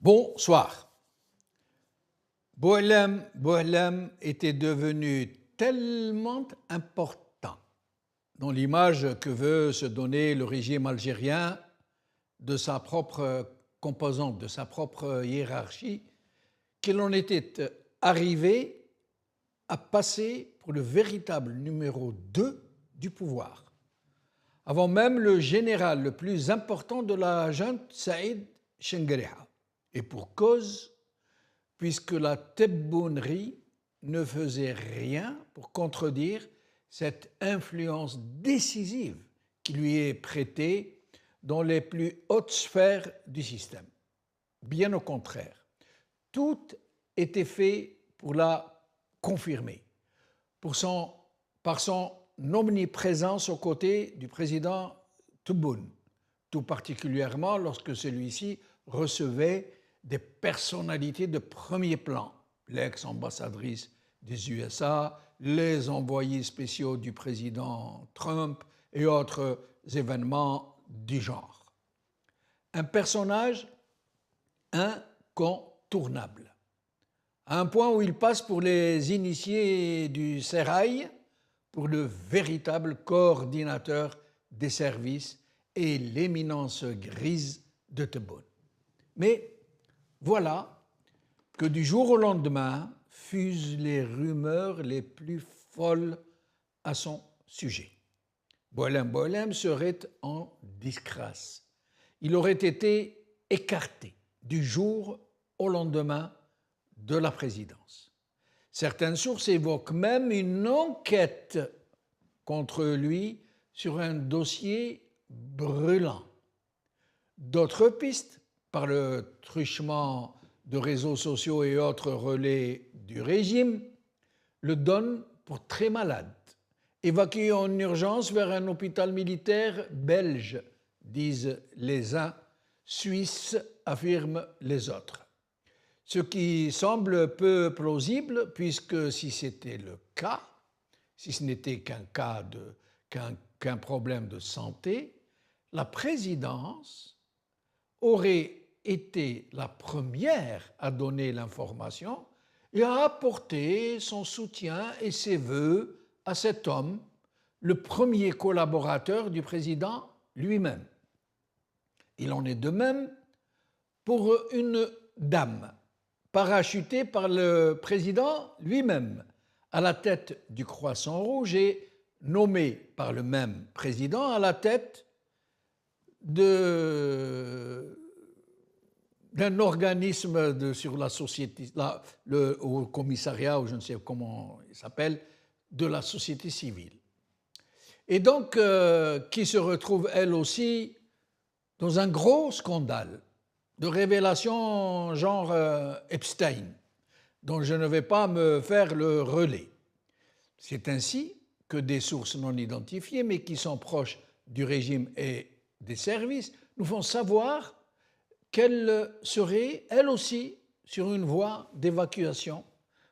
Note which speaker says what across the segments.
Speaker 1: Bonsoir. Bouhelem était devenu tellement important dans l'image que veut se donner le régime algérien de sa propre composante, de sa propre hiérarchie, qu'il en était arrivé à passer pour le véritable numéro 2 du pouvoir. Avant même le général le plus important de la junte, Saïd Chenguereha. Et pour cause, puisque la Tebbounri ne faisait rien pour contredire cette influence décisive qui lui est prêtée dans les plus hautes sphères du système. Bien au contraire, tout était fait pour la confirmer, par son omniprésence aux côtés du président Tebboune, tout particulièrement lorsque celui-ci recevait des personnalités de premier plan, l'ex-ambassadrice des USA, les envoyés spéciaux du président Trump et autres événements du genre. Un personnage incontournable, à un point où il passe pour les initiés du sérail, pour le véritable coordinateur des services et l'éminence grise de Tebboune. Mais voilà que du jour au lendemain fusent les rumeurs les plus folles à son sujet. Bouhelem serait en disgrâce. Il aurait été écarté du jour au lendemain de la présidence. Certaines sources évoquent même une enquête contre lui sur un dossier brûlant. D'autres pistes, par le truchement de réseaux sociaux et autres relais du régime, le donnent pour très malade, évacué en urgence vers un hôpital militaire belge, disent les uns, suisse, affirment les autres. Ce qui semble peu plausible, puisque si c'était le cas, si ce n'était qu'un problème de santé, la présidence aurait été la première à donner l'information et à apporter son soutien et ses vœux à cet homme, le premier collaborateur du président lui-même. Il en est de même pour une dame, parachutée par le président lui-même à la tête du Croissant Rouge et nommée par le même président à la tête d'un organisme sur la société, au commissariat, ou je ne sais comment il s'appelle, de la société civile. Et donc, qui se retrouve elle aussi dans un gros scandale de révélation genre Epstein, dont je ne vais pas me faire le relais. C'est ainsi que des sources non identifiées, mais qui sont proches du régime et des services, nous font savoir qu'elle serait, elle aussi, sur une voie d'évacuation,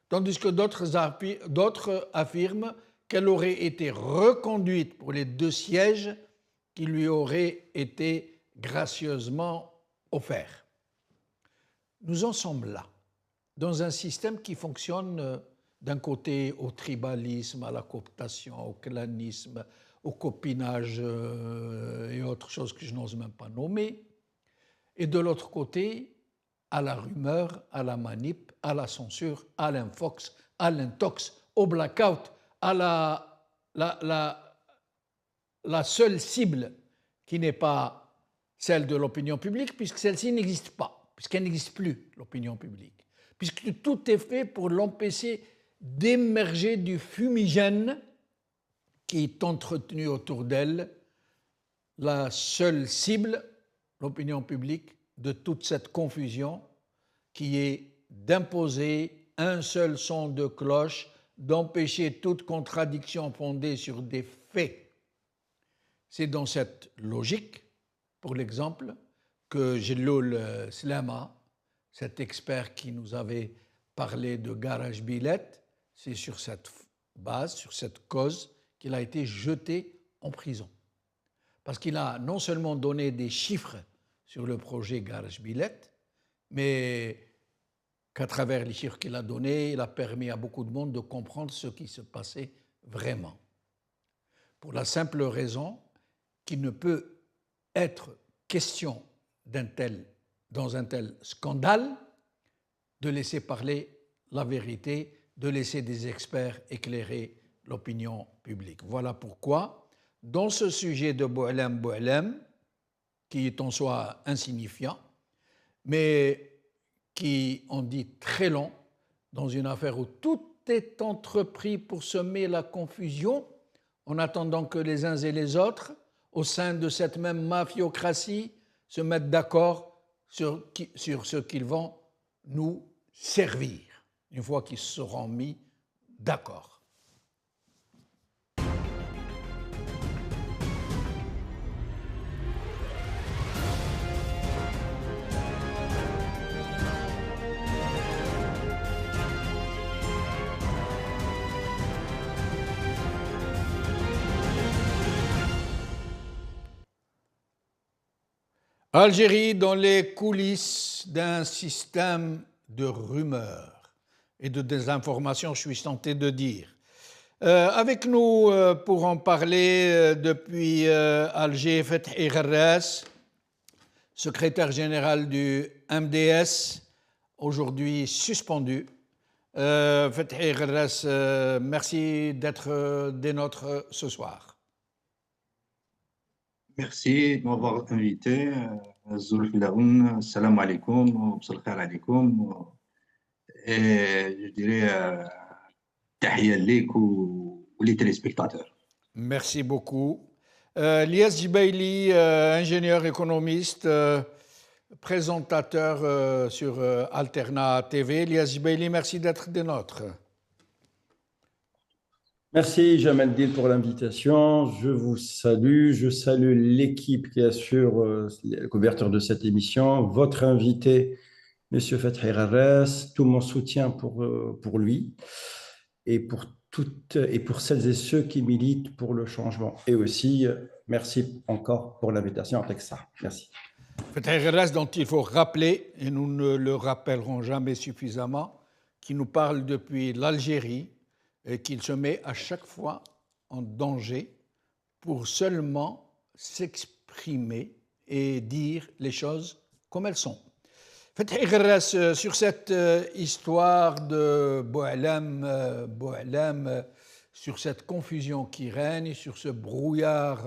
Speaker 1: tandis que d'autres affirment qu'elle aurait été reconduite pour les 2 sièges qui lui auraient été gracieusement offerts. Nous en sommes là, dans un système qui fonctionne d'un côté au tribalisme, à la cooptation, au clanisme, au copinage et autres choses que je n'ose même pas nommer, et de l'autre côté, à la rumeur, à la manip, à la censure, à l'infox, à l'intox, au blackout, à la seule cible qui n'est pas celle de l'opinion publique, puisque celle-ci n'existe pas, puisqu'elle n'existe plus, l'opinion publique, puisque tout est fait pour l'empêcher d'émerger du fumigène qui est entretenu autour d'elle, la seule cible, l'opinion publique, de toute cette confusion qui est d'imposer un seul son de cloche, d'empêcher toute contradiction fondée sur des faits. C'est dans cette logique, pour l'exemple, que Jelloul Slama, cet expert qui nous avait parlé de Garage Billet, c'est sur cette base, sur cette cause, qu'il a été jeté en prison. Parce qu'il a non seulement donné des chiffres sur le projet Garage Billet, mais qu'à travers les chiffres qu'il a donnés, il a permis à beaucoup de monde de comprendre ce qui se passait vraiment. Pour la simple raison qu'il ne peut être question dans un tel scandale de laisser parler la vérité, de laisser des experts éclairer l'opinion publique. Voilà pourquoi, dans ce sujet de Boualem, qui est en soi insignifiant, mais qui en dit très long, dans une affaire où tout est entrepris pour semer la confusion, en attendant que les uns et les autres, au sein de cette même mafiocratie, se mettent d'accord sur ce qu'ils vont nous servir, une fois qu'ils seront mis d'accord. Algérie dans les coulisses d'un système de rumeurs et de désinformation, je suis tenté de dire. Avec nous pour en parler depuis Alger, Fethi Gherras, secrétaire général du MDS, aujourd'hui suspendu. Fethi Gherras, merci d'être des nôtres ce soir.
Speaker 2: Merci de m'avoir invité. Zoul Filaoun, salam alaikum, bsal khair alaikum. Et je dirais tahia lik ou les téléspectateurs.
Speaker 1: Merci beaucoup. Lias Jibaili, ingénieur économiste, présentateur sur Alterna TV. Lias Jibaili, merci d'être des nôtres.
Speaker 3: Merci Jamel Dil pour l'invitation. Je vous salue. Je salue l'équipe qui assure la couverture de cette émission. Votre invité, M. Fethi Gherras, tout mon soutien pour lui et pour celles et ceux qui militent pour le changement. Et aussi, merci encore pour l'invitation en Texas. Merci.
Speaker 1: Fethi Gherras, dont il faut rappeler, et nous ne le rappellerons jamais suffisamment, qui nous parle depuis l'Algérie, et qu'il se met à chaque fois en danger pour seulement s'exprimer et dire les choses comme elles sont. Fethi Gherras, sur cette histoire de Boualem, sur cette confusion qui règne, sur ce brouillard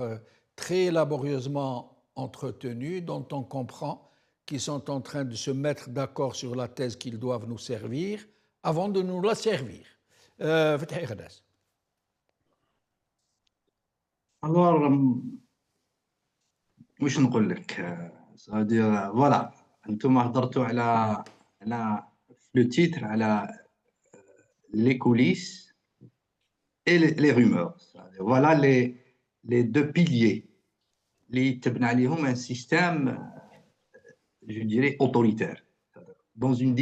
Speaker 1: très laborieusement entretenu, dont on comprend qu'ils sont en train de se mettre d'accord sur la thèse qu'ils doivent nous servir avant de nous la servir. Fethi Gherras.
Speaker 2: Alors, واش نقول لك c'est-à-dire voilà انتم هضرتوا على le titre على les coulisses et les rumeurs. Voilà les deux piliers اللي تبنى عليهم un système, je dirais, autoritaire. Dans une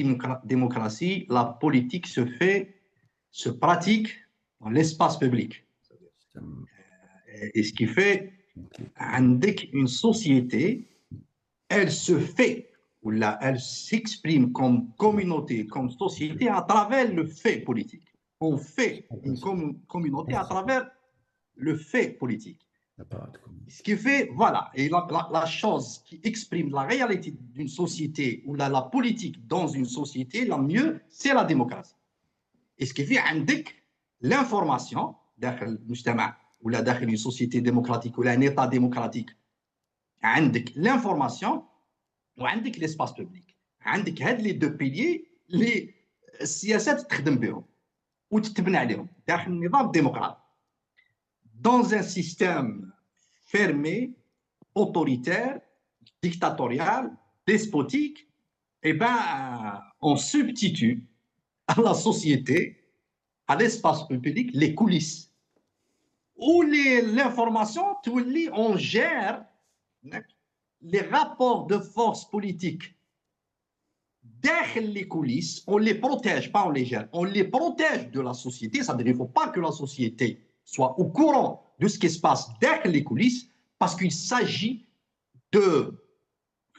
Speaker 2: démocratie, la politique se pratique dans l'espace public. Et ce qui fait une société, elle se fait, ou là, elle s'exprime comme communauté, comme société à travers le fait politique. On fait une communauté à travers le fait politique. Ce qui fait, voilà, et la chose qui exprime la réalité d'une société, ou la politique dans une société, la mieux, c'est la démocratie. Et ce qui fait l'information dans le mujtama ou dans une société démocratique ou un état démocratique, l'information ou l'espace public. هاد les deux piliers les السياسات تخدم بهم وتتبنى عليهم داخل النظام الديمقراطي. Dans un système fermé, autoritaire, dictatorial, despotique, eh ben, on substitue à la société, à l'espace public, les coulisses. Où l'information, on gère les rapports de force politique. Derrière les coulisses, on les protège, pas on les gère, on les protège de la société. Ça veut dire qu'il ne faut pas que la société soit au courant de ce qui se passe derrière les coulisses, parce qu'il s'agit de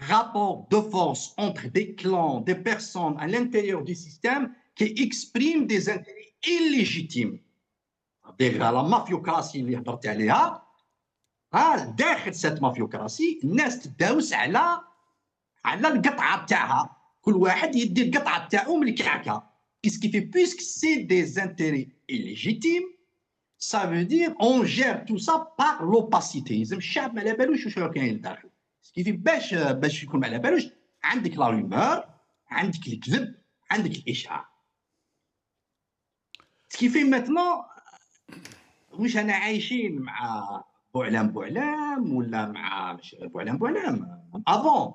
Speaker 2: rapport de force entre des clans, des personnes à l'intérieur du système qui expriment des intérêts illégitimes. La mafiocratie اللي هضرت عليها داخل cette mafiocratie الناس تداوس على القطعه تاعها كل واحد يدي القطعه تاعو من الكعكه. Qu'est-ce qui fait puisque c'est des intérêts illégitimes ça veut dire on gère tout ça par l'opacité. لازم الشعب ما على بالوش واش راه كاين لداخل. Ce qui fait باش يكون ما على بالوش عندك لا رومور عندك الكذب عندك الاشاعه. Ce qui fait maintenant واش انا عايشين مع بوعلام ولا مع بوعلام افون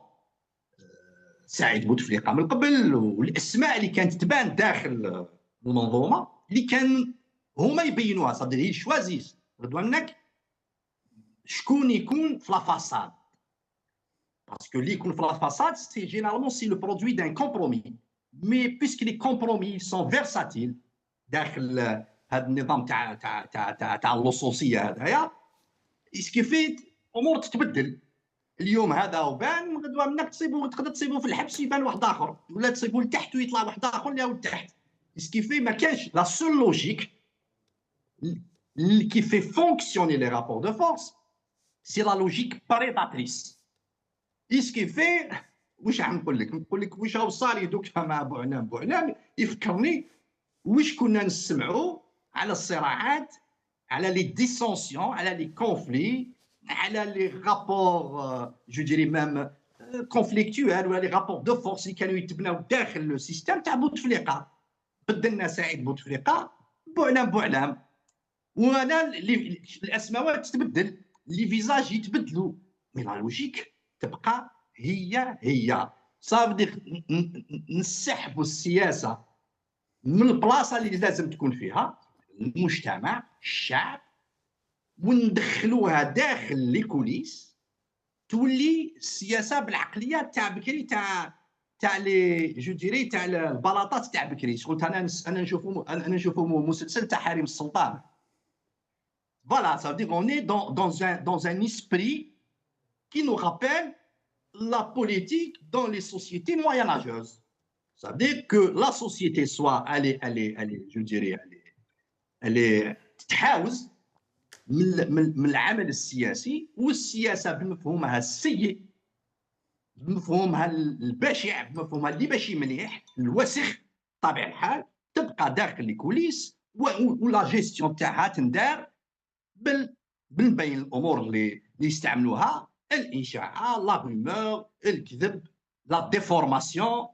Speaker 2: سعيد بوتفليقه من قبل والاسماء اللي كانت تبان داخل المنظومه اللي كان هما يبينوها صدق هي شوازيس غدوه منك شكون يكون في لا فاساد باسكو اللي يكون في لا فاساد سي جينيرالمون سي لو برودوي دان كومبرومي مي بيسك لي كومبرومي سون فيرساتيل داخل هذا النظام تاع اللصوصيه هذايا اسكي فيت امور تتبدل اليوم هذا وبان غدوه منك تصيبو تقدر تصيبو في الحبس يبان واحد اخر ولا تصيبو لتحت ويطلع واحد اخر اللي هو لتحت اسكي في ما كانش لا سول لوجيك qui fait fonctionner les rapports de force c'est la logique prédatrice ce qui fait واش نقول لك واش هو صار دوك مع بوعلام يفكرني واش كنا نسمعوا على الصراعات على لي ديسونسيون على لي كونفلي على لي رابور جو ديري ميم كونفليكتوال ولا لي رابور دو فورس اللي كانوا يتبناو داخل لو سيستيم تاع بوتفليقه بدلنا سعيد بوتفليقه بوعلام وانا الاسماوات تتبدل لي فيزاج يتبدلوا مي لا لوجيك تبقى هي صافي نسحبوا السياسه من البلاصه اللي لازم تكون فيها المجتمع الشعب وندخلوها داخل لي كوليس تولي السياسه بالعقليه تاع بكري تاع لي جو ديري تاع البلاطات تاع بكري. قلت انا نشوفوا مسلسل تاع حريم السلطان. Voilà, ça veut dire qu'on est dans un esprit qui nous rappelle la politique dans les sociétés moyenâgeuses. Ça veut dire que la société soit je dirais elle est تتحاوز من العمل السياسي والسياسه بمفهومها السيء بمفهومها البشع بمفهومها اللي ماشي مليح الوسخ طبيعي الحال تبقى داخل الكوليس ولا جيستيون تاعها تندار بالبين الامور اللي يستعملوها الاشاعه لا رومور الكذب لا ديفورماسيون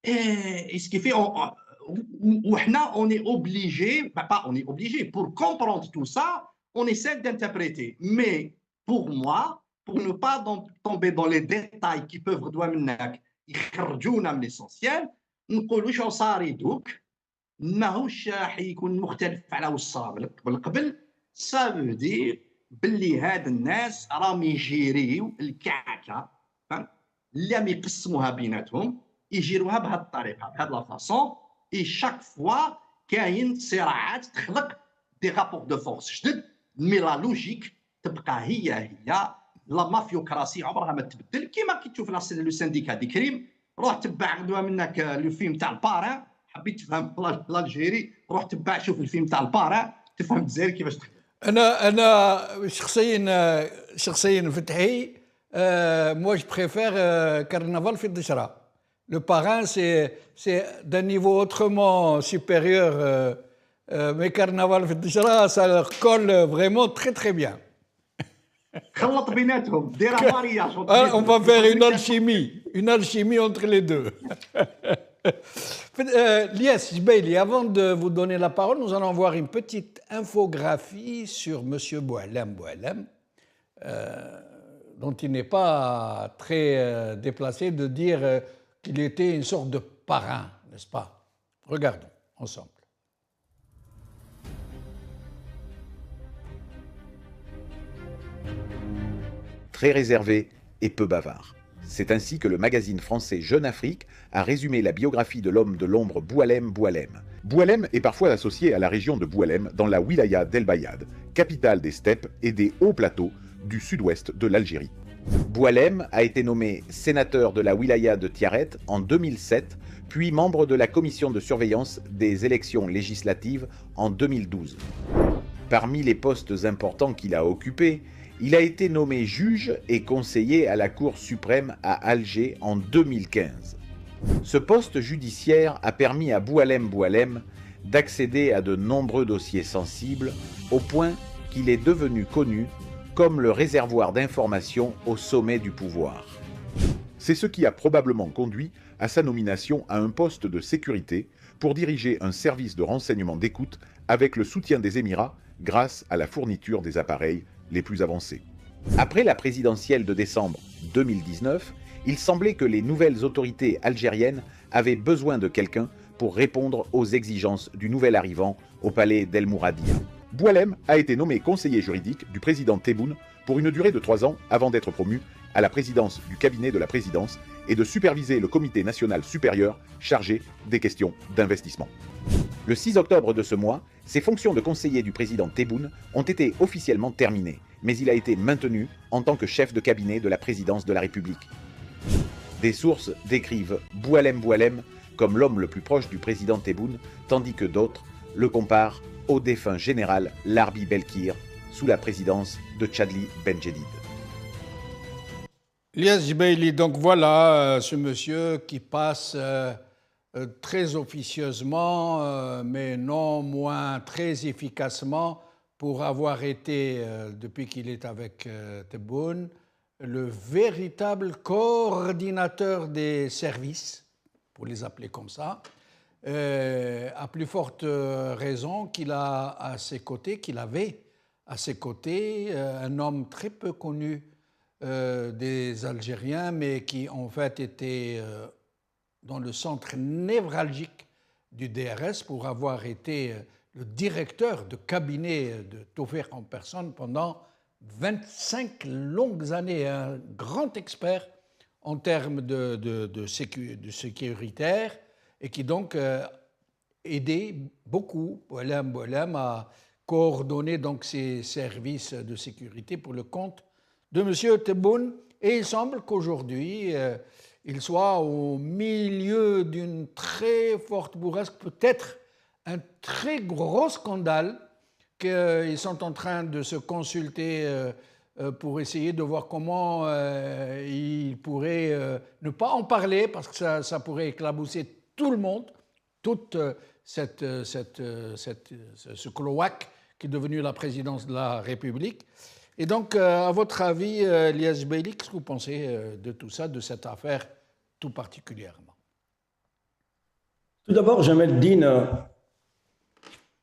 Speaker 2: اي سكي في وحنا on est obligé pour comprendre tout ça on essaie d'interpréter mais pour moi pour ne pas tomber dans les détails qui peuvent غدوه منك يخرجونا من l'essentiel نقولوا واش صار يدوك ماهوش حيكون مختلف على واش صار قبل ça veut dire باللي هاد الناس راهم يجيريو الكعكه اللي راهم يقسموها بيناتهم يجيروها بهذه الطريقه بهذه لا فاصون اي شاك فوا كاين صراعات تخلق دي رابور دو فورس جدد مي لا لوجيك تبقى هي لا مافيوكراسي عمرها ما تبدل كيما كي تشوف لو سانديكا دي كريم روح تبع غدوه منك لو فيلم تاع الباران حبيت تفهم الجيري روح تبع شوف الفيلم تاع الباران تفهم الجزائر كيفاش تخدم.
Speaker 1: انا شخصيا فتحي moi je préfère Carnaval في الدشرة. Le parrain c'est d'un niveau autrement supérieur mais Carnaval في الدشرة ça colle vraiment très très bien.
Speaker 2: خلط بيناتهم ديرها مارياج.
Speaker 1: On va faire une alchimie entre les deux. Lies Jbeili, avant de vous donner la parole, nous allons voir une petite infographie sur M. Boualem, dont il n'est pas très déplacé de dire qu'il était une sorte de parrain, n'est-ce pas? Regardons ensemble.
Speaker 4: Très réservé et peu bavard. C'est ainsi que le magazine français Jeune Afrique a résumé la biographie de l'homme de l'ombre Boualem. Boualem est parfois associé à la région de Boualem dans la wilaya d'El Bayad, capitale des steppes et des hauts plateaux du sud-ouest de l'Algérie. Boualem a été nommé sénateur de la wilaya de Tiaret en 2007, puis membre de la commission de surveillance des élections législatives en 2012. Parmi les postes importants qu'il a occupés, il a été nommé juge et conseiller à la Cour suprême à Alger en 2015. Ce poste judiciaire a permis à Boualem d'accéder à de nombreux dossiers sensibles, au point qu'il est devenu connu comme le réservoir d'informations au sommet du pouvoir. C'est ce qui a probablement conduit à sa nomination à un poste de sécurité pour diriger un service de renseignement d'écoute avec le soutien des Émirats grâce à la fourniture des appareils les plus avancés. Après la présidentielle de décembre 2019, il semblait que les nouvelles autorités algériennes avaient besoin de quelqu'un pour répondre aux exigences du nouvel arrivant au palais d'El Mouradia. Boualem a été nommé conseiller juridique du président Tebboune pour une durée de 3 ans avant d'être promu à la présidence du cabinet de la présidence et de superviser le comité national supérieur chargé des questions d'investissement. Le 6 octobre de ce mois, ses fonctions de conseiller du président Tebboune ont été officiellement terminées, mais il a été maintenu en tant que chef de cabinet de la présidence de la République. Des sources décrivent Boualem comme l'homme le plus proche du président Tebboune, tandis que d'autres le comparent au défunt général Larbi Belkir, sous la présidence de Chadli Benjedid.
Speaker 1: Ilyas Jebaili, donc voilà ce monsieur qui passe très officieusement, mais non moins très efficacement, pour avoir été, depuis qu'il est avec Tebboune, le véritable coordinateur des services, pour les appeler comme ça, à plus forte raison qu'il a à ses côtés, qu'il avait à ses côtés un homme très peu connu des Algériens, mais qui en fait était dans le centre névralgique du DRS pour avoir été le directeur de cabinet de Taufer en personne pendant 25 longues années, un grand expert en termes de sécuritaire, et qui donc aidait beaucoup Boualem à coordonner donc ses services de sécurité pour le compte de M. Tebboune. Et il semble qu'aujourd'hui, il soit au milieu d'une très forte bourrasque, peut-être un très gros scandale, qu'ils sont en train de se consulter pour essayer de voir comment ils pourraient ne pas en parler, parce que ça pourrait éclabousser tout le monde, toute ce cloaque qui est devenu la présidence de la République. Et donc, à votre avis, Ilyas Jebaili, qu'est-ce que vous pensez de tout ça, de cette affaire tout particulièrement?
Speaker 3: Tout d'abord, Jamel Din,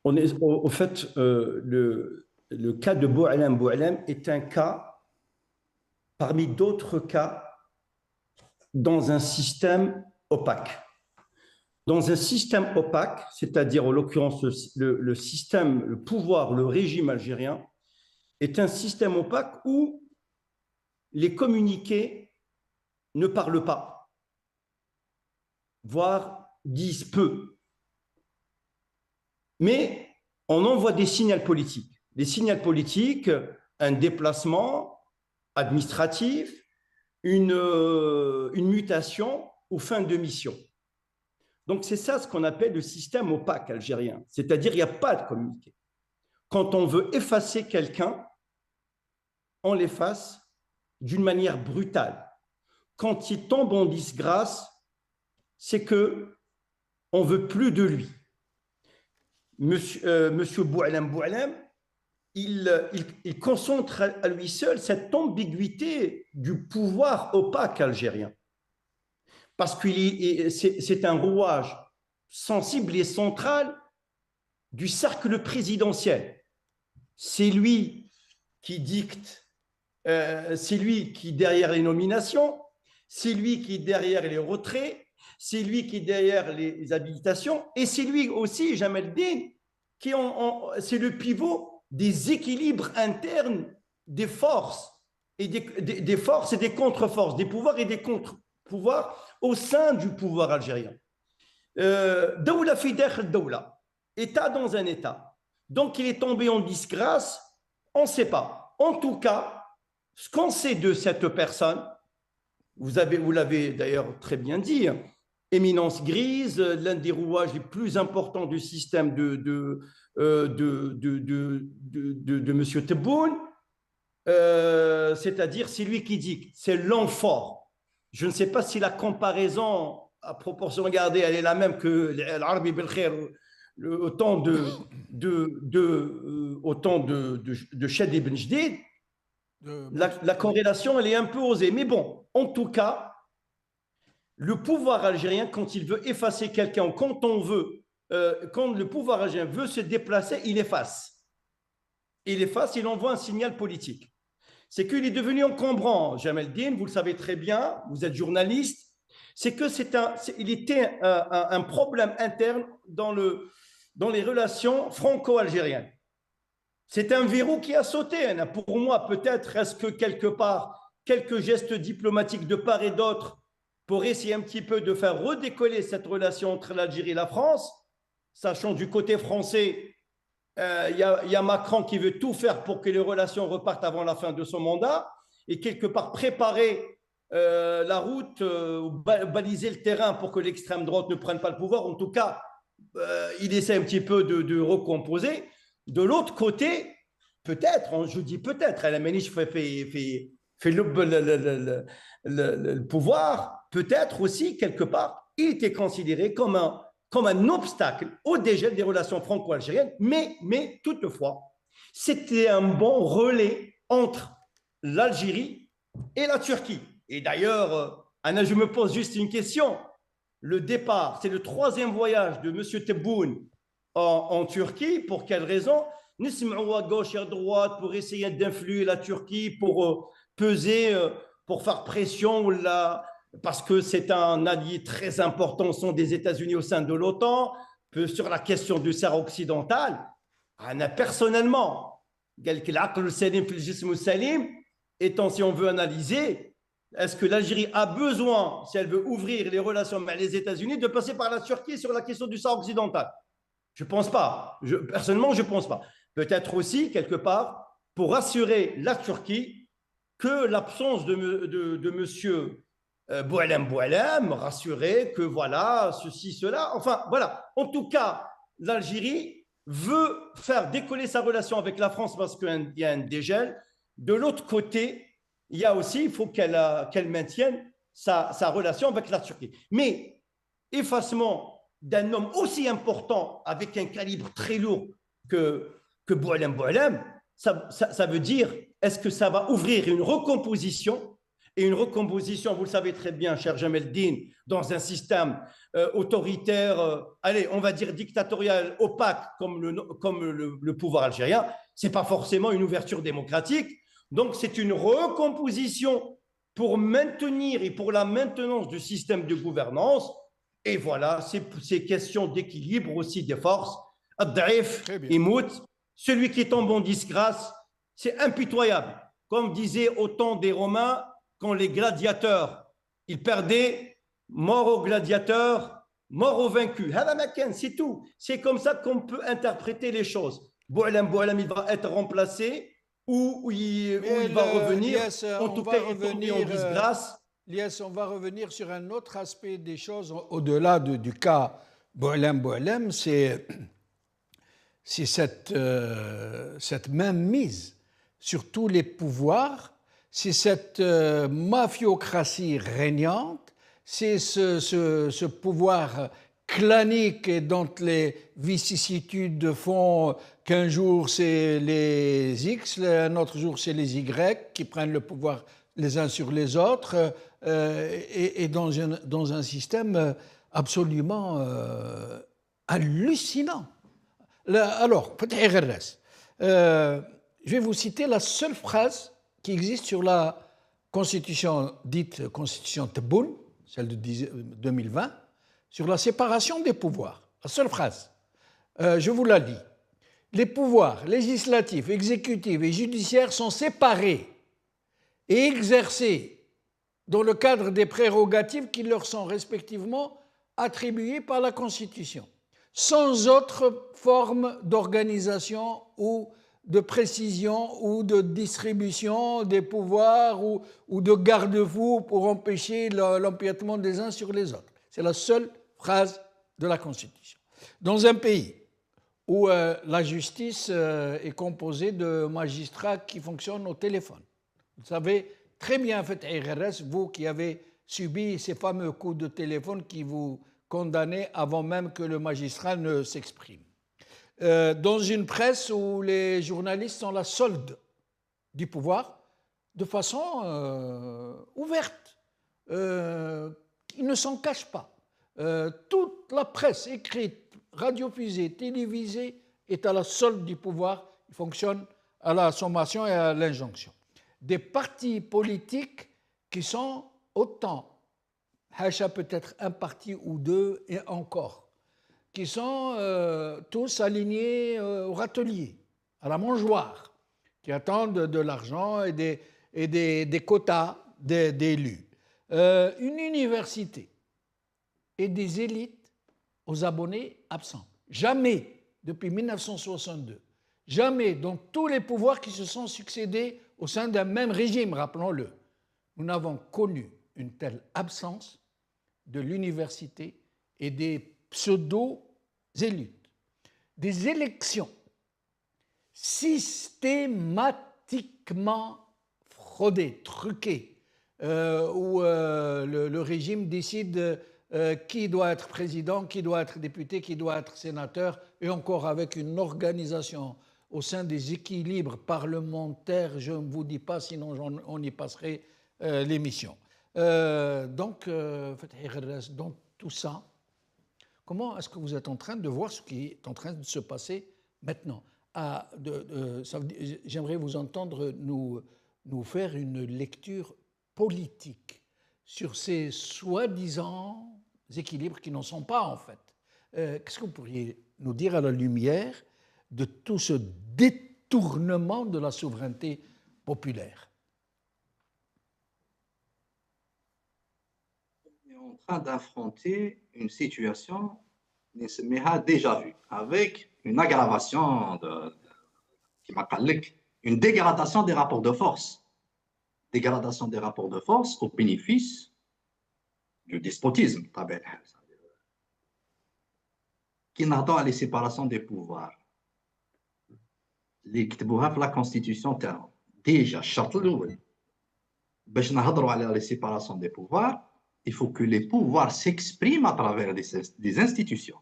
Speaker 3: on est, au fait, le cas de Boualem est un cas parmi d'autres cas dans un système opaque. Dans un système opaque, c'est-à-dire en l'occurrence le système, le pouvoir, le régime algérien, est un système opaque où les communiqués ne parlent pas, voire disent peu. Mais on envoie des signaux politiques. Des signaux politiques, un déplacement administratif, une mutation ou fin de mission. Donc c'est ça ce qu'on appelle le système opaque algérien, c'est-à-dire il n'y a pas de communiqué. Quand on veut effacer quelqu'un, on l'efface d'une manière brutale. Quand il tombe en disgrâce, c'est que on veut plus de lui. Monsieur Boualem, il concentre à lui seul cette ambiguïté du pouvoir opaque algérien. Parce que c'est un rouage sensible et central du cercle présidentiel. C'est lui qui dicte, c'est lui qui est derrière les nominations, c'est lui qui est derrière les retraits, c'est lui qui est derrière les habilitations, et c'est lui aussi, Jamel Din, c'est le pivot des équilibres internes des forces, et des forces et des contre-forces, des pouvoirs et des contre-pouvoirs au sein du pouvoir algérien. Dawla fi dakhl dawla, État dans un État. Donc il est tombé en disgrâce, on ne sait pas. En tout cas, Ce qu'on sait de cette personne, vous l'avez d'ailleurs très bien dit, éminence grise, l'un des rouages les plus importants du système de M. Tebboune, c'est-à-dire c'est lui qui dit, c'est l'homme fort. Je ne sais pas si la comparaison, à proportion gardée, elle est la même que l'Arabi Belkhair au temps de Chadi ibn Jdid. La corrélation, elle est un peu osée. Mais bon, en tout cas, le pouvoir algérien, quand il veut effacer quelqu'un, quand le pouvoir algérien veut se déplacer, il efface. Il envoie un signal politique. C'est qu'il est devenu encombrant, Jamel Eldin, vous le savez très bien, vous êtes journaliste, c'est que il était un problème interne dans les relations franco-algériennes. C'est un verrou qui a sauté. Pour moi, peut-être, est-ce que quelque part, quelques gestes diplomatiques de part et d'autre pour essayer un petit peu de faire redécoller cette relation entre l'Algérie et la France, sachant du côté français, il y a Macron qui veut tout faire pour que les relations repartent avant la fin de son mandat et quelque part préparer la route, baliser le terrain pour que l'extrême droite ne prenne pas le pouvoir. En tout cas, il essaie un petit peu de recomposer. De l'autre côté, peut-être, je dis peut-être, la Méniche fait le pouvoir, peut-être aussi, quelque part, il était considéré comme un obstacle au dégel des relations franco-algériennes, mais toutefois, c'était un bon relais entre l'Algérie et la Turquie. Et d'ailleurs, Anna, je me pose juste une question. Le départ, c'est le 3e voyage de M. Tebboune en Turquie. Pour quelle raison? Nous à gauche et à droite pour essayer d'influer la Turquie, pour peser, pour faire pression, parce que c'est un allié très important, sont des États-Unis au sein de l'OTAN, sur la question du Sahara occidental. Personnellement, étant, si on veut analyser, est-ce que l'Algérie a besoin, si elle veut ouvrir les relations avec les États-Unis, de passer par la Turquie sur la question du Sahara occidental? Je ne pense pas. Personnellement, je ne pense pas. Peut-être aussi, quelque part, pour rassurer la Turquie que l'absence de M. Boualem rassurer que voilà, ceci, cela. Enfin, voilà. En tout cas, l'Algérie veut faire décoller sa relation avec la France parce qu'il y a un dégel. De l'autre côté, il faut qu'elle maintienne sa relation avec la Turquie. Mais effacement d'un homme aussi important avec un calibre très lourd que Boualem, ça veut dire, est-ce que ça va ouvrir une recomposition? Et une recomposition, vous le savez très bien, cher Jamel Eldin, dans un système autoritaire, on va dire dictatorial, opaque, comme le pouvoir algérien, ce n'est pas forcément une ouverture démocratique. Donc, c'est une recomposition pour maintenir et pour la maintenance du système de gouvernance. Et voilà, c'est question d'équilibre aussi des forces. Ad-Daif, Imout, celui qui tombe en disgrâce, c'est impitoyable. Comme disait au temps des Romains, quand les gladiateurs, ils perdaient, mort aux gladiateurs, mort aux vaincus. C'est tout. C'est comme ça qu'on peut interpréter les choses. Boualem, il va être remplacé ou il va revenir. En tout cas, il est tombé en disgrâce.
Speaker 1: Lies, on va revenir sur un autre aspect des choses au-delà du cas Boualem, c'est cette même mise sur tous les pouvoirs, c'est cette mafiocratie régnante, c'est ce pouvoir clanique dont les vicissitudes font qu'un jour c'est les X, un autre jour c'est les Y qui prennent le pouvoir les uns sur les autres, et dans un système absolument hallucinant. Alors, je vais vous citer la seule phrase qui existe sur la constitution dite constitution Tebboune, celle de 2020, sur la séparation des pouvoirs. La seule phrase. Je vous la lis. Les pouvoirs législatifs, exécutifs et judiciaires sont séparés et exercés dans le cadre des prérogatives qui leur sont respectivement attribuées par la Constitution, sans autre forme d'organisation ou de précision ou de distribution des pouvoirs ou de garde-fous pour empêcher l'empiètement des uns sur les autres. C'est la seule phrase de la Constitution. Dans un pays où la justice est composée de magistrats qui fonctionnent au téléphone, vous savez très bien, Fethi Garres, vous qui avez subi ces fameux coups de téléphone qui vous condamnaient avant même que le magistrat ne s'exprime. Dans une presse où les journalistes sont la solde du pouvoir de façon ouverte. Ils ne s'en cachent pas. Toute la presse écrite, radiofusée, télévisée est à la solde du pouvoir. Il fonctionne à la sommation et à l'injonction. Des partis politiques qui sont autant, Hacha peut-être un parti ou deux et encore, qui sont tous alignés au râtelier, à la mangeoire, qui attendent de l'argent et des quotas d'élus. Une université et des élites aux abonnés absents. Jamais, depuis 1962, jamais dans tous les pouvoirs qui se sont succédés au sein d'un même régime, rappelons-le, nous n'avons connu une telle absence de l'université et des pseudo-élites. Des élections systématiquement fraudées, truquées, où le régime décide qui doit être président, qui doit être député, qui doit être sénateur, et encore avec une organisation au sein des équilibres parlementaires, je ne vous dis pas, sinon on y passerait l'émission. Donc, dans tout ça, comment est-ce que vous êtes en train de voir ce qui est en train de se passer maintenant? J'aimerais vous entendre nous faire une lecture politique sur ces soi-disant équilibres qui n'en sont pas en fait. Qu'est-ce que vous pourriez nous dire à la lumière de tout ce détournement de la souveraineté populaire?
Speaker 2: On est en train d'affronter une situation déjà vue, avec une aggravation, une dégradation des rapports de force. Dégradation des rapports de force au bénéfice du despotisme, qui n'attend à la séparation des pouvoirs. اللي كتبوها في لا كونستيتيسيون تاعهم ديجا الشرط الاول باش نهضروا على la séparation des pouvoirs, il faut que les pouvoirs s'expriment à travers des institutions.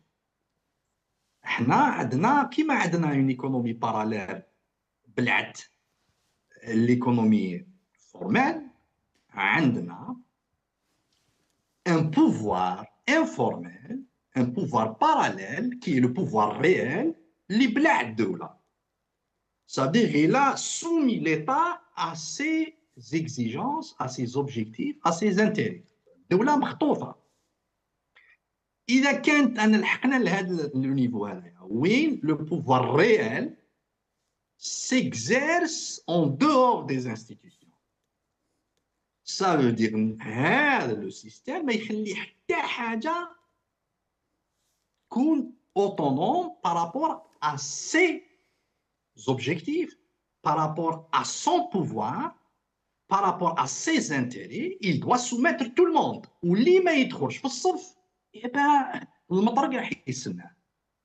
Speaker 2: احنا عندنا كيما عندنا une économie parallèle بلعت l'économie formelle, عندنا un pouvoir informel, un pouvoir parallèle qui est le pouvoir réel اللي بلع الدولة. C'est-à-dire qu'il a soumis l'État à ses exigences, à ses objectifs, à ses intérêts. الدولة مخطوطة. إذا كانت أنا لحقنا لهذا النيفو هذا وين le pouvoir réel s'exerce en dehors des institutions. Ça veut dire هذا le système ما يخلي حتى حاجة تكون autonome par rapport à ses objectifs, par rapport à son pouvoir, par rapport à ses intérêts. Il doit soumettre tout le monde. واللي ما يدخلش في الصف يبقى المطرق راح يسمع.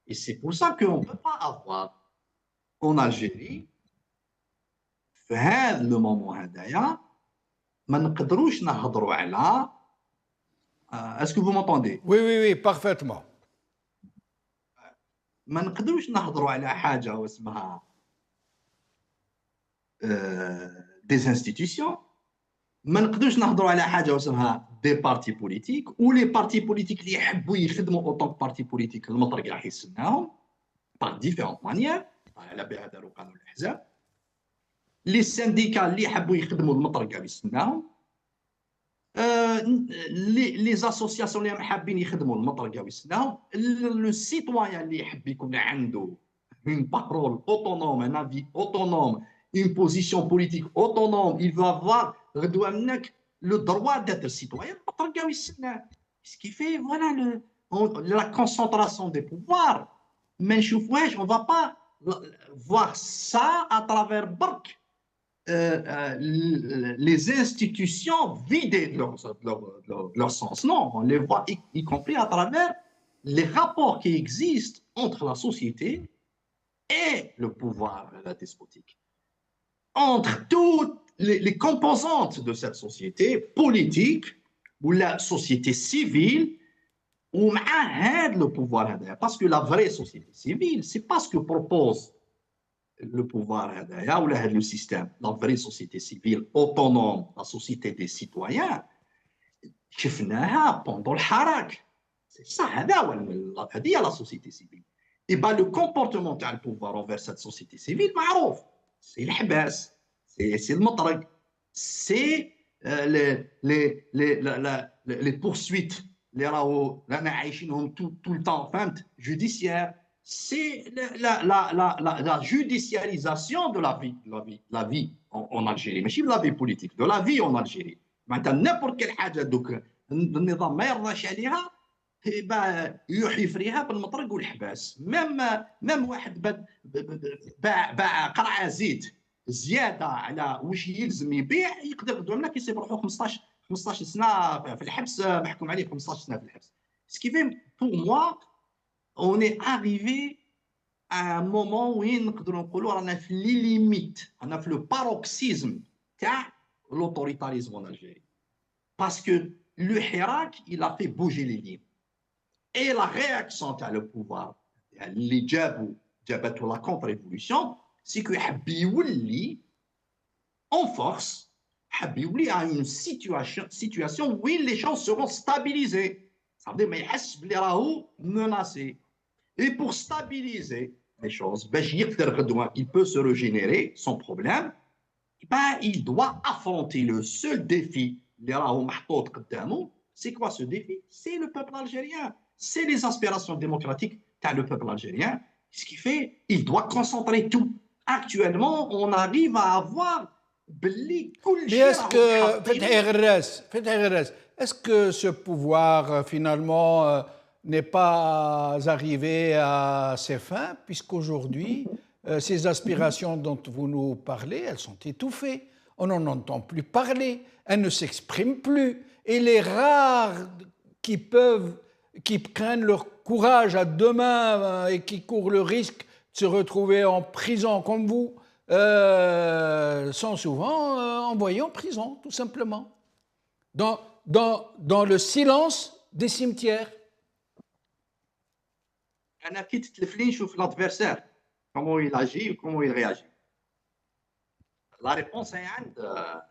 Speaker 2: Et c'est pour ça qu'on ne peut pas avoir en Algérie في هذا le moment هذايا ما نقدروش نهضروا على est-ce que vous m'entendez?
Speaker 1: Oui, parfaitement.
Speaker 2: ما نقدروش نهضروا على حاجة واسمها des institutions. ما نقدروش نهضروا على حاجة واسمها des partis politiques ou les partis politiques اللي يحبوا يخدموا autant que partis politiques المطرق راح يسمعهم par différentes manières. على بها داروا قانون الأحزاب. les syndicats اللي يحبوا يخدموا المطرق راح يسمعهم. les associations اللي حابين يخدموا المطرقه ويسناهم. le citoyen اللي يحب يكون عنده une parole autonome, un avis autonome, une position politique autonome, il va avoir le droit d'être citoyen المطرقه ويسناه. ce qui fait voilà la concentration des pouvoirs. ما نشوفوهاش, on va pas voir ça à travers برك les institutions vidées de leur sens. Non, on les voit y compris à travers les rapports qui existent entre la société et le pouvoir despotique. Entre toutes les composantes de cette société politique ou la société civile ou le pouvoir. Parce que la vraie société civile, c'est pas ce que propose le pouvoir ou le système. La vraie société civile autonome, la société des citoyens, شفناها pendant le harak. C'est ça, هذه la société civile. Et ben, le comportement du pouvoir envers cette société civile, معروف. C'est الحباس, c'est le مطرق, c'est les poursuites اللي راهو رانا عايشينهم tout le temps, فهمت, judiciaire. C'est la judiciarisation de la vie en Algérie, ماشي de la vie politique, de la vie en Algérie. معناتها n'importe quelle حاجه دوك النظام ما يرضاش عليها يروح يفريها بالمطرق والحباس. ميم واحد باع قرعه زيت زياده على واش يلزم يبيع يقدر يقدم لك يصيب روحو 15 سنه في الحبس, محكوم عليه 15 سنه في الحبس. Ce qui fait pour moi on est arrivé à un moment où نقدروا نقولوا رانا في لي ليميت, رانا في لو باروكسيزم تاع l'autoritarisme en Algérie. Parce que le Hirak, il a fait bouger les lignes. Et la réaction à le pouvoir, les Djabatu, la contre-révolution, c'est que Habiouli, en force, Habiouli a une situation où les gens seront stabilisés. Ça veut dire, mais il est menacé. Et pour stabiliser les choses, il peut se régénérer sans problème. Il doit affronter le seul défi. C'est quoi ce défi? C'est le peuple algérien. C'est les aspirations démocratiques du peuple algérien. Ce qui fait qu'il doit concentrer tout. Actuellement, on arrive à avoir.
Speaker 1: Est-ce que ce pouvoir, finalement, n'est pas arrivé à ses fins, puisqu'aujourd'hui, ces aspirations dont vous nous parlez, elles sont étouffées. On n'en entend plus parler, elles ne s'expriment plus. Et les rares qui prennent leur courage à deux mains et qui courent le risque de se retrouver en prison comme vous, sont souvent envoyés en prison, tout simplement. Dans le silence des cimetières.
Speaker 2: أنا كي تتلفلي نشوف l'adversaire. Comment il agit ou comment il réagit. La réponse est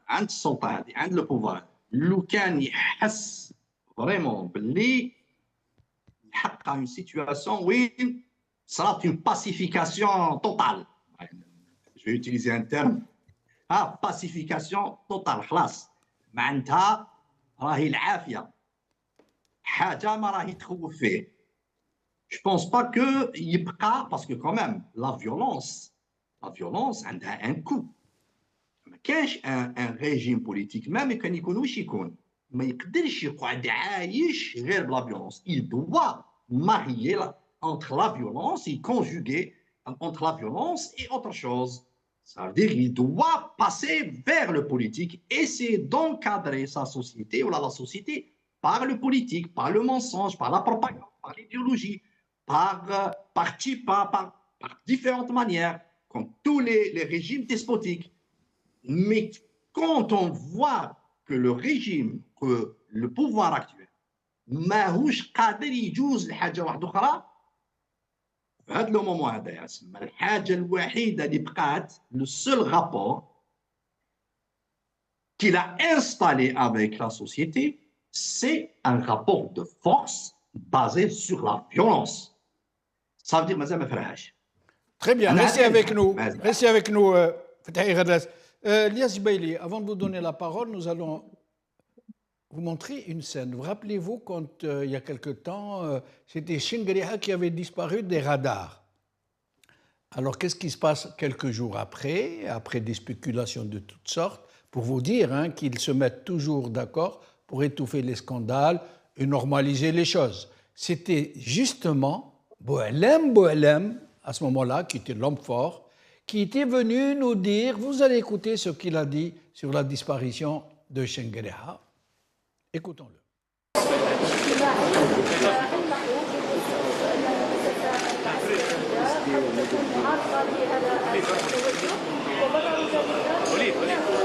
Speaker 2: عند السلطة هذه, عند le pouvoir. لو كان يحس vraiment باللي يحقق une situation où sera une pacification totale. Je vais utiliser un terme. Pacification totale. خلاص. معناتها راهي العافية. حاجة ما راهي تخوف فيه. Je ne pense pas qu'il y ait, parce que quand même, la violence a un coût. كاش un régime politique, même كان يكون واش يكون, ما يقدرش يقعد عايش غير بلا violence. Il doit marier entre la violence et conjuguer entre la violence et autre chose. Ça veut dire qu'il doit passer vers le politique, essayer d'encadrer sa société ou la société par le politique, par le mensonge, par la propagande, par l'idéologie. Par différentes manières, comme tous les régimes despotiques. Mais quand on voit que le régime, que le pouvoir actuel, ماهوش قادر يجوز لحاجة واحدة أخرى, في هذا المومون هذا يسمى الحاجة الوحيدة اللي بقات, le seul rapport qu'il a installé avec la société, c'est un rapport de force basé sur la violence. Ça veut dire مازال ما فرحش.
Speaker 1: Très bien, restez avec nous. Restez avec nous, Fatahi Gharras. Lias Baili, avant de vous donner la parole, nous allons vous montrer une scène. Vous rappelez-vous quand, il y a quelque temps, c'était Chingriha qui avait disparu des radars. Alors, qu'est-ce qui se passe quelques jours après des spéculations de toutes sortes, pour vous dire qu'ils se mettent toujours d'accord pour étouffer les scandales et normaliser les choses. C'était justement Boualem, à ce moment-là, qui était l'homme fort, qui était venu nous dire, vous allez écouter ce qu'il a dit sur la disparition de Chenguereha. Écoutons-le.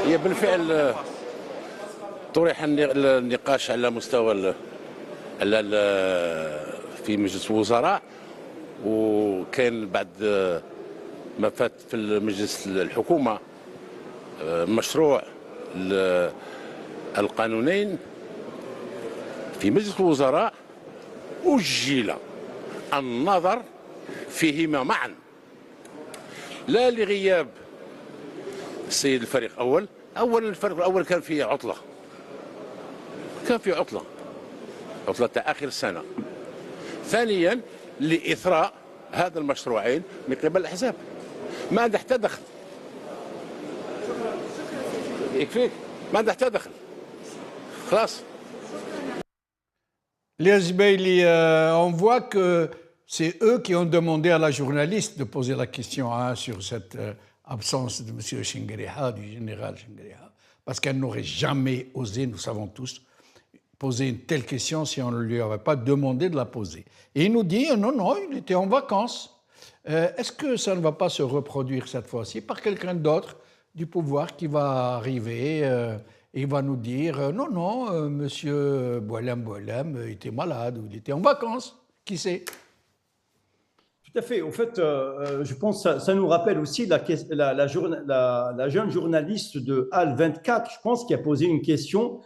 Speaker 5: هي بالفعل طرح النقاش على مستوى في مجلس الوزراء، وكان بعد ما فات في مجلس الحكومة مشروع القانونين في مجلس الوزراء أجل النظر فيهما معا، لا لغياب السيد الفريق الأول. أولا الفريق الأول كان فيه عطلة، عطلة تاع آخر السنة. ثانيا لإثراء هذا المشروعين من قبل الأحزاب، ما عنده حتى دخل. يكفيك، ما عنده حتى دخل، خلاص.
Speaker 1: Les Bailey, on voit que c'est eux qui ont demandé à la journaliste de poser la question sur cette absence de M. Chenguereha, du général Chenguereha, parce qu'elle n'aurait jamais osé, nous savons tous, poser une telle question si on ne lui avait pas demandé de la poser. Et il nous dit, non, il était en vacances. Est-ce que ça ne va pas se reproduire cette fois-ci par quelqu'un d'autre du pouvoir qui va arriver et il va nous dire, non, monsieur Boualem était malade ou il était en vacances, qui sait?
Speaker 3: Tout à fait. Au fait, je pense que ça nous rappelle aussi la jeune journaliste de HAL 24, je pense, qui a posé une question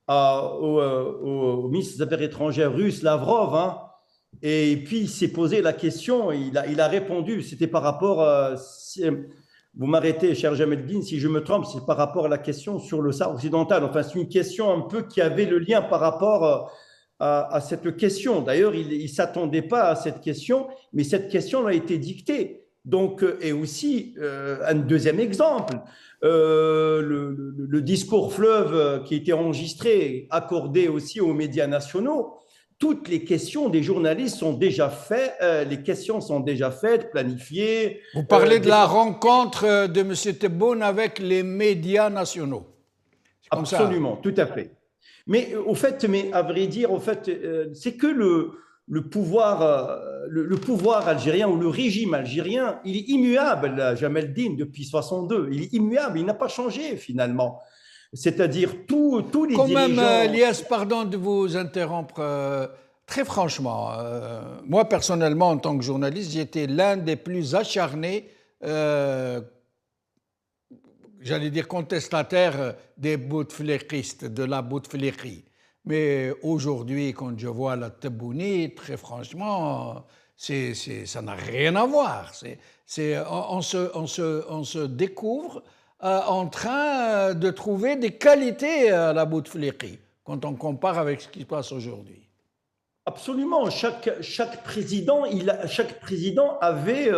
Speaker 3: au ministre des Affaires étrangères russe, Lavrov, hein, et puis il s'est posé la question, il a répondu, c'était par rapport, vous m'arrêtez, cher Jamel-Din, si je me trompe, c'est par rapport à la question sur le Sahara occidental, enfin c'est une question un peu qui avait le lien par rapport à cette question. D'ailleurs, il ne s'attendait pas à cette question, mais cette question a été dictée. Donc, et aussi, un deuxième exemple, le discours fleuve qui a été enregistré, accordé aussi aux médias nationaux, toutes les questions des journalistes sont déjà faites, les questions sont déjà faites, planifiées.
Speaker 1: Vous parlez de la rencontre de M. Tebboune avec les médias nationaux.
Speaker 3: Absolument, tout à fait. Mais au fait, à vrai dire, au fait, c'est que le pouvoir algérien ou le régime algérien, il est immuable, Jamel-Din, depuis 62. Il est immuable, il n'a pas changé finalement. C'est-à-dire tous les dirigeants…
Speaker 1: Quand même, Lies, pardon de vous interrompre, très franchement, moi personnellement, en tant que journaliste, j'étais l'un des plus acharnés, j'allais dire contestataires des bouteflekistes, de la boutefliki. Mais aujourd'hui, quand je vois la Tebboune, très franchement, ça n'a rien à voir. On se découvre en train de trouver des qualités à la Boutefliki quand on compare avec ce qui se passe aujourd'hui.
Speaker 3: Absolument. Chaque président avait…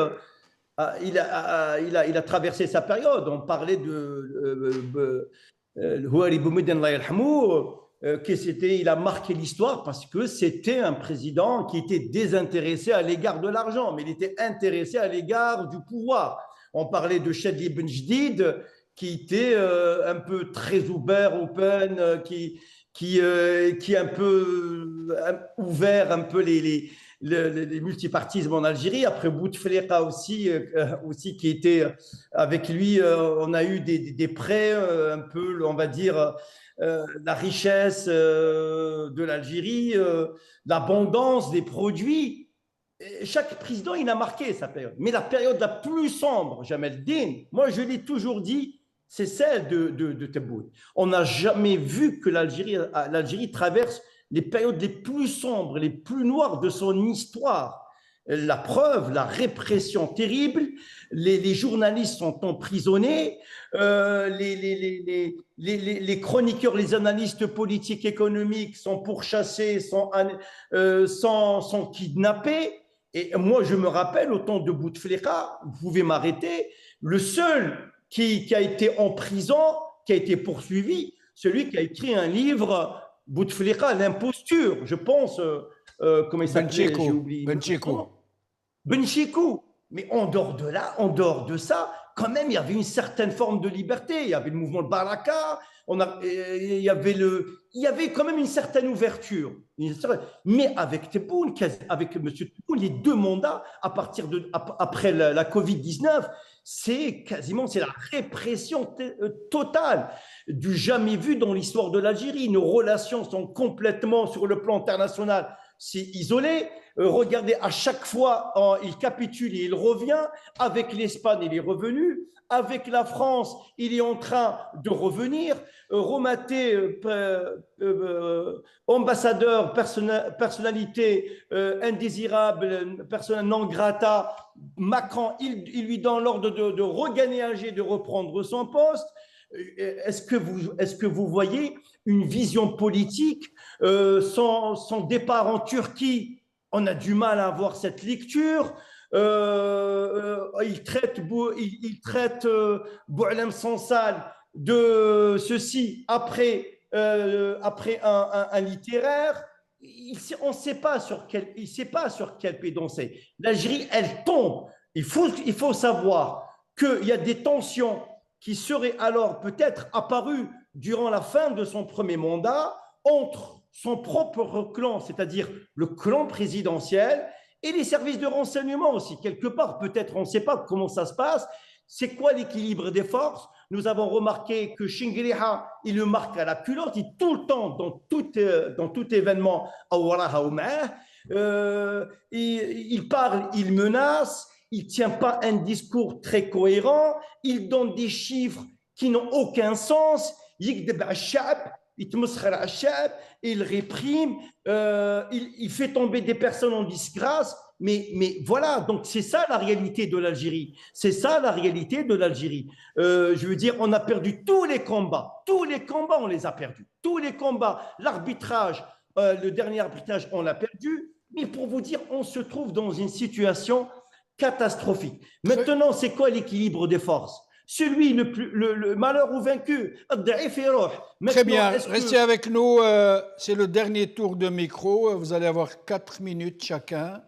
Speaker 3: il a traversé sa période. On parlait de Houari Boumediene Allah yarhamou, il a marqué l'histoire parce que c'était un président qui était désintéressé à l'égard de l'argent, mais il était intéressé à l'égard du pouvoir. On parlait de Chadli Ben Jdid, qui était un peu très ouvert, open, qui un peu ouvert un peu les multipartismes en Algérie. Après Bouteflika aussi qui était avec lui, on a eu des prêts un peu, on va dire, la richesse de l'Algérie, l'abondance des produits. Et chaque président, il a marqué sa période. Mais la période la plus sombre, Jamel-Din, moi je l'ai toujours dit, c'est celle de Tebboune. On n'a jamais vu que l'Algérie traverse les périodes les plus sombres, les plus noires de son histoire. La preuve, la répression terrible, les journalistes sont emprisonnés, les chroniqueurs, les analystes politiques, économiques sont pourchassés, sont kidnappés. Et moi, je me rappelle, au temps de Bouteflika, vous pouvez m'arrêter, le seul qui a été en prison, qui a été poursuivi, celui qui a écrit un livre, Bouteflika, l'imposture, je pense, comment il s'appelait, j'ai oublié.
Speaker 1: Benchikou.
Speaker 3: Benchikou, Mais en dehors de là, en dehors de ça, quand même, il y avait une certaine forme de liberté. Il y avait le mouvement de Baraka, il y avait quand même une certaine ouverture. Mais avec Tebboune, avec M. Tebboune, les 2 mandats, après la Covid-19, c'est la répression totale, du jamais vu dans l'histoire de l'Algérie. Nos relations sont complètement, sur le plan international, c'est isolé. Regardez, à chaque fois, il capitule et il revient. Avec l'Espagne, il est revenu. Avec la France, il est en train de revenir. Romaté, ambassadeur, personnalité indésirable, persona non grata, Macron, il lui donne l'ordre de regagner Alger, de reprendre son poste. Est-ce que vous voyez une vision politique? Son départ en Turquie, on a du mal à avoir cette lecture. Il traite Boualem Sansal de ceci après un littéraire. On ne sait pas sur quel pied danser. L'Algérie, elle tombe. Il faut savoir qu'il y a des tensions qui seraient alors peut-être apparues durant la fin de son premier mandat entre son propre clan, c'est-à-dire le clan présidentiel, et les services de renseignement aussi. Quelque part, peut-être, on ne sait pas comment ça se passe. C'est quoi l'équilibre des forces? Nous avons remarqué que Chingriha, il le marque à la culotte, il tout le temps, dans tout événement, il parle, il menace, il ne tient pas un discours très cohérent, il donne des chiffres qui n'ont aucun sens, il réprime, il fait tomber des personnes en disgrâce, mais voilà, donc c'est ça la réalité de l'Algérie. C'est ça la réalité de l'Algérie. Je veux dire, on a perdu tous les combats, on les a perdus. Tous les combats, l'arbitrage, le dernier arbitrage, on l'a perdu. Mais pour vous dire, on se trouve dans une situation catastrophique. Maintenant, c'est quoi l'équilibre des forces? Celui le malheur ou vaincu.
Speaker 1: Très bien, restez avec nous. C'est le dernier tour de micro. Vous allez avoir 4 minutes chacun.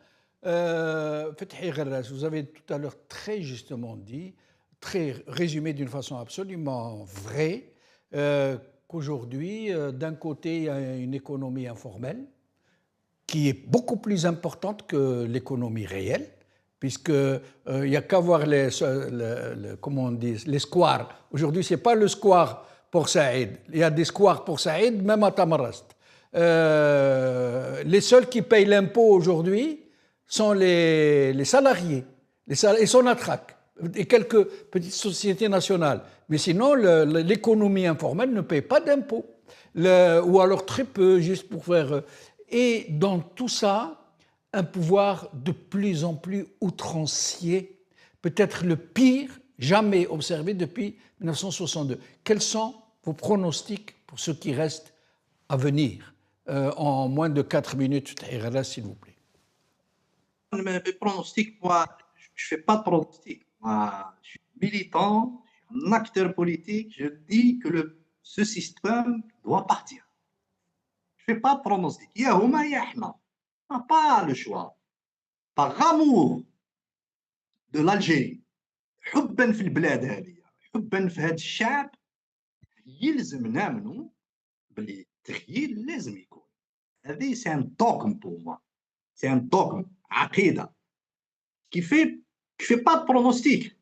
Speaker 1: Fethi Gherras, vous avez tout à l'heure très justement dit, très résumé d'une façon absolument vraie, qu'aujourd'hui, d'un côté, il y a une économie informelle qui est beaucoup plus importante que l'économie réelle, puisqu'il n'y a qu'à voir les squares. Aujourd'hui, ce n'est pas le square pour Saïd. Il y a des squares pour Saïd, même à Tamarast. Les seuls qui payent l'impôt aujourd'hui sont les salariés, et Sonatrach, et quelques petites sociétés nationales. Mais sinon, l'économie informelle ne paye pas d'impôt. Ou alors très peu, juste pour faire... Et dans tout ça, un pouvoir de plus en plus outrancier, peut-être le pire jamais observé depuis 1962. Quels sont vos pronostics pour ce qui reste à venir? En moins de 4 minutes, s'il vous plaît.
Speaker 2: Mes pronostics, moi, je ne fais pas de pronostics. Moi, je suis militant, je suis un acteur politique, je dis que ce système doit partir. Je ne fais pas de pronostics. Yahouma yahna. On n'a pas le choix. Par amour de l'Algérie, حبا في البلاد هذه، حبا في هذا الشعب، يلزمنا منه باللي التخيير لازم يكون. هذه سي ان دوغم بور موا، سي ان دوغم، عقيده qui fait pas de pronostic.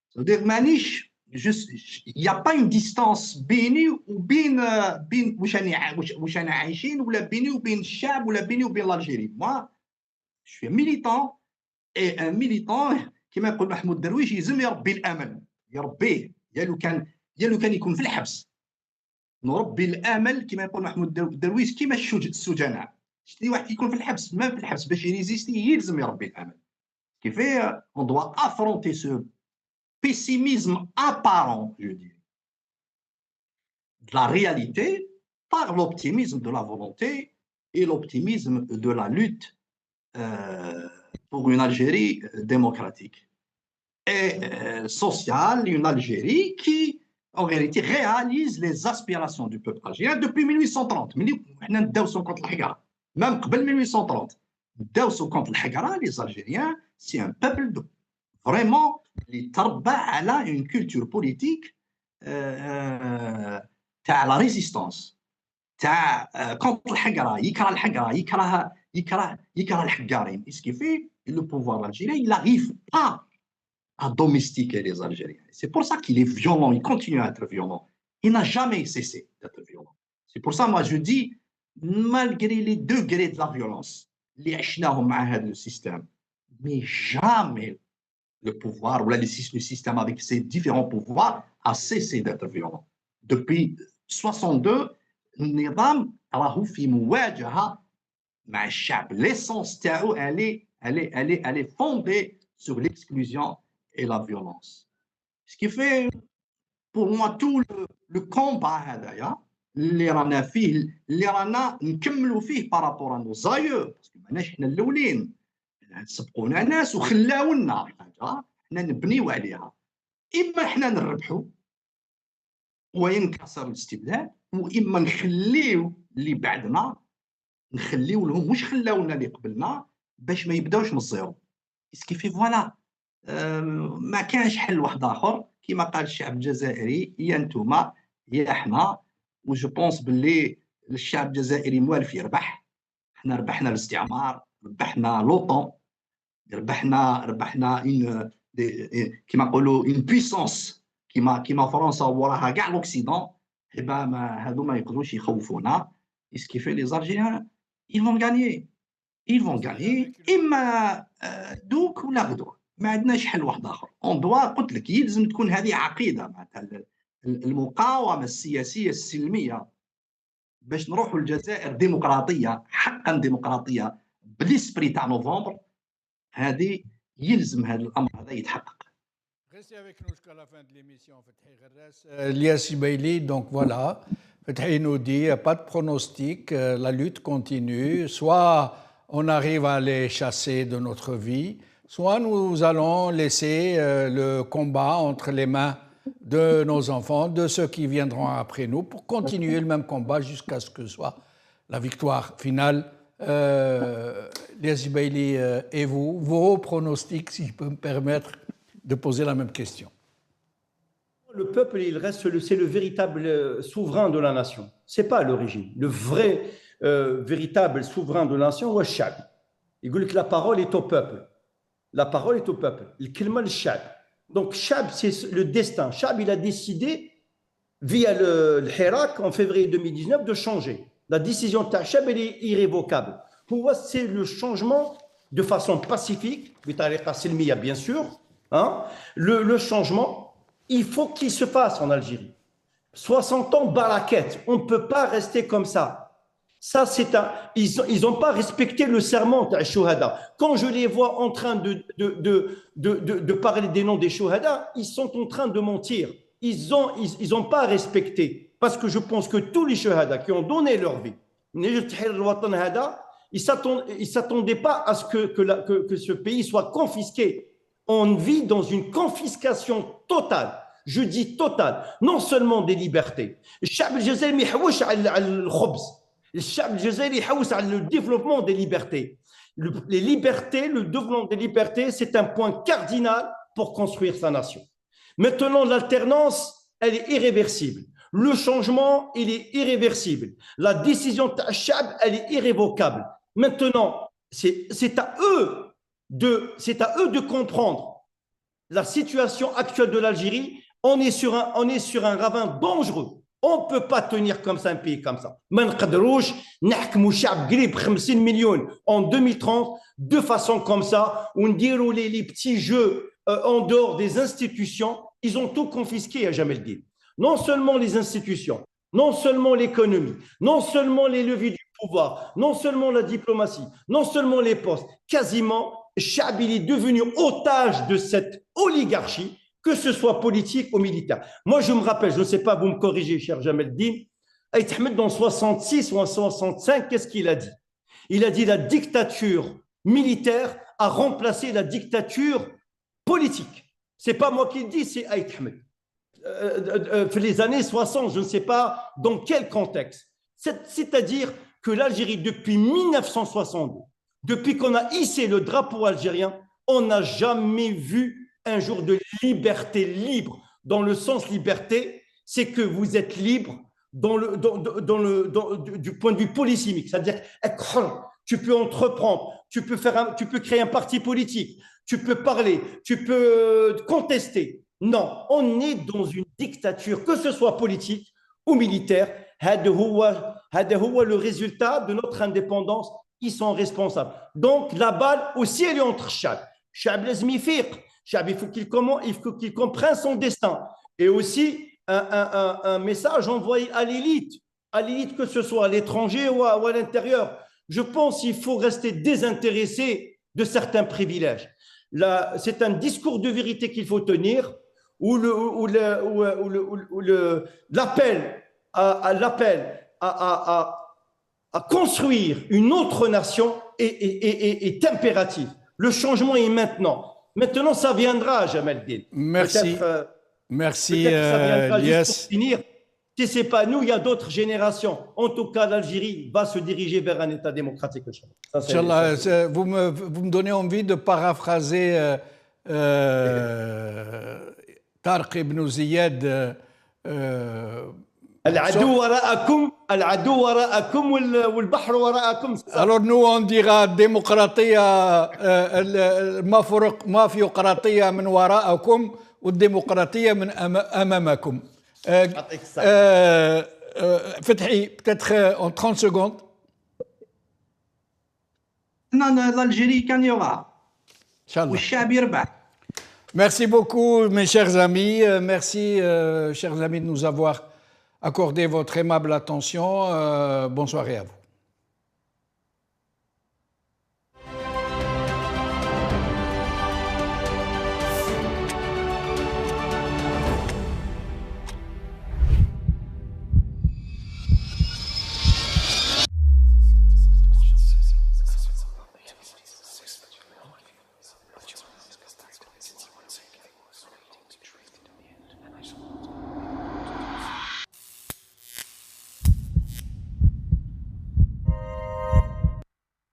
Speaker 2: C'est-à-dire مانيش il n'y a pas une distance بيني وبين واش انا عايشين، ولا بيني وبين الشعب، ولا بيني وبين الجيري. Moi je suis militant, et un militant كما يقول محمود درويش يلزم يربي الامل، يربيه يا لو كان يكون في الحبس، نربي الامل كما يقول محمود درويش كما السجناء. شتي واحد يكون في الحبس، ما في الحبس باش يريزيستي يلزم يربي الامل. qui fait on doit affronter ce pessimisme apparent, je dirais, de la réalité par l'optimisme de la volonté et l'optimisme de la lutte pour une Algérie démocratique et sociale, une Algérie qui, en réalité, réalise les aspirations du peuple algérien depuis 1830. Même avant 1830, les Algériens, c'est un peuple vraiment اللي تربى على une culture politique تاع la résistance تاع كونتر الحقره، يكره الحقره، يكره الحقارين. Ce qui fait que le pouvoir algérien il n'arrive pas à domestiquer les Algériens. C'est pour ça qu'il est violent, il continue à être violent. Il n'a jamais cessé d'être violent. C'est pour ça moi je dis malgré les degrés de la violence اللي عشناهم مع هذا le système, mais jamais le pouvoir ou le système avec ses différents pouvoirs a cessé d'être violent. Depuis 62 النظام راهو في مواجهه مع الشعب. L'essence تاعو elle est fondée sur l'exclusion et la violence. Ce qui fait pour moi tout le combat هذايا اللي رانا فيه اللي رانا نكملوا فيه بارابور انو زايو، باسكو ماناش حنا الاولين، سبقونا ناس وخلاو لنا حاجه حنا نبنيو عليها. اما حنا نربحوا وينكسر الاستبداد، واما نخليو اللي بعدنا نخليو لهم واش خلاو لنا اللي قبلنا باش ما يبداوش من الزيرو. اسكي في فوالا ما كانش حل واحد اخر كما قال الشعب الجزائري، يا انتوما يا احنا. وجو بونس باللي الشعب الجزائري موالف يربح. احنا ربحنا الاستعمار، ربحنا لوطون، ربحنا كما نقولوا اون بويسونس كيما فرنسا وراها كاع لوكسيدون. ما هادو ما يقدروش يخوفونا. اسكي في لي زالجيريان ils vont gagner اما دوك ولا غدوه، ما عندناش حل واحد اخر. اون دوا قلت لك يلزم تكون هذه عقيده معناتها المقاومه السياسيه السلميه باش نروحوا الجزائر ديمقراطيه حقا ديمقراطيه بالاسبري تاع نوفمبر. هذه يلزم هذا الامر هذا يتحقق.
Speaker 1: Restez avec nous jusqu'à la fin de l'émission. Fethi Kherres, Liassi Beili, donc voilà. Fethi nous dit, il n'y a pas de pronostic, la lutte continue. Soit on arrive à les chasser de notre vie, soit nous allons laisser le combat entre les mains de nos enfants, de ceux qui viendront après nous, pour continuer le même combat jusqu'à ce que soit la victoire finale. Liassi Beili, et vous, vos pronostics, si je peux me permettre de poser la même question.
Speaker 3: Le peuple, il reste, c'est le véritable souverain de la nation. C'est pas le régime. Le vrai véritable souverain de la nation, c'est le chab. Il dit que la parole est au peuple. La parole est au peuple. Il kilma le chab. Donc chab, c'est le destin. Chab, il a décidé via le Hirak en février 2019 de changer. La décision de Chab, elle est irrévocable. Pour moi, c'est le changement de façon pacifique, bien sûr. Hein? Le changement, il faut qu'il se fasse en Algérie. 60 ans baraquette, on ne peut pas rester comme ça. Ça, ils n'ont pas respecté le serment des Shuhada. Quand je les vois en train de parler des noms des Shuhada, ils sont en train de mentir. Ils n'ont pas respecté. Parce que je pense que tous les Shuhada qui ont donné leur vie, ils ne s'attendaient pas à ce que ce pays soit confisqué. On vit dans une confiscation totale. Je dis totale. Non seulement des libertés. Le chab al-Jazairi ma yahouch ala al-khubz. Le chab al-Jazairi yahouch ala le développement des libertés. Les libertés, le développement des libertés, c'est un point cardinal pour construire sa nation. Maintenant, l'alternance, elle est irréversible. Le changement, il est irréversible. La décision de chab, elle est irrévocable. Maintenant, c'est à eux de comprendre la situation actuelle de l'Algérie. On est sur un ravin dangereux. On ne peut pas tenir comme ça un pays comme ça. En 2030, de façon comme ça, on déroule les petits jeux en dehors des institutions. Ils ont tout confisqué à Jamel Din. Non seulement les institutions, non seulement l'économie, non seulement les leviers du pouvoir, non seulement la diplomatie, non seulement les postes, quasiment, Chab est devenu otage de cette oligarchie, que ce soit politique ou militaire. Moi, je me rappelle, je ne sais pas, vous me corrigez, cher Jamel Din, Aït Ahmed, dans 66 ou en 65, qu'est-ce qu'il a dit? Il a dit la dictature militaire a remplacé la dictature politique. Ce n'est pas moi qui le dis, c'est Aït Ahmed. Les années 60, je ne sais pas dans quel contexte. C'est-à-dire que l'Algérie, depuis 1962, depuis qu'on a hissé le drapeau algérien, on n'a jamais vu un jour de liberté libre. Dans le sens liberté, c'est que vous êtes libre du point de vue polysémique. C'est-à-dire, tu peux entreprendre, tu peux créer un parti politique, tu peux parler, tu peux contester. Non, on est dans une dictature, que ce soit politique ou militaire. C'est le résultat de notre indépendance. Ils sont responsables. Donc, la balle aussi, elle est entre Chab. Chab lazim yafiq. Chab, il faut qu'il comprenne son destin. Et aussi, un message envoyé à l'élite, que ce soit à l'étranger ou à l'intérieur. Je pense qu'il faut rester désintéressé de certains privilèges. C'est un discours de vérité qu'il faut tenir, où l'appel à construire une autre nation est impératif. Le changement est maintenant. Maintenant, ça viendra, Jamal Din.
Speaker 1: Merci. Merci,
Speaker 3: ça viendra
Speaker 1: Lies.
Speaker 3: juste pour finir. Si ce n'est pas nous, il y a d'autres générations. En tout cas, l'Algérie va se diriger vers un État démocratique.
Speaker 1: Inch'Allah, vous me donnez envie de paraphraser Tariq ibn Ziyad. Alors nous on dira démocratia mafioqratia min wara'akum ou démocratia min amamakum. Fethi, peut-être en 30 secondes.
Speaker 2: Non, l'Algérie gagnera. والشعب يربح.
Speaker 1: Merci beaucoup, mes chers amis. Merci, chers amis, de nous avoir accordé votre aimable attention. Bonne soirée à vous.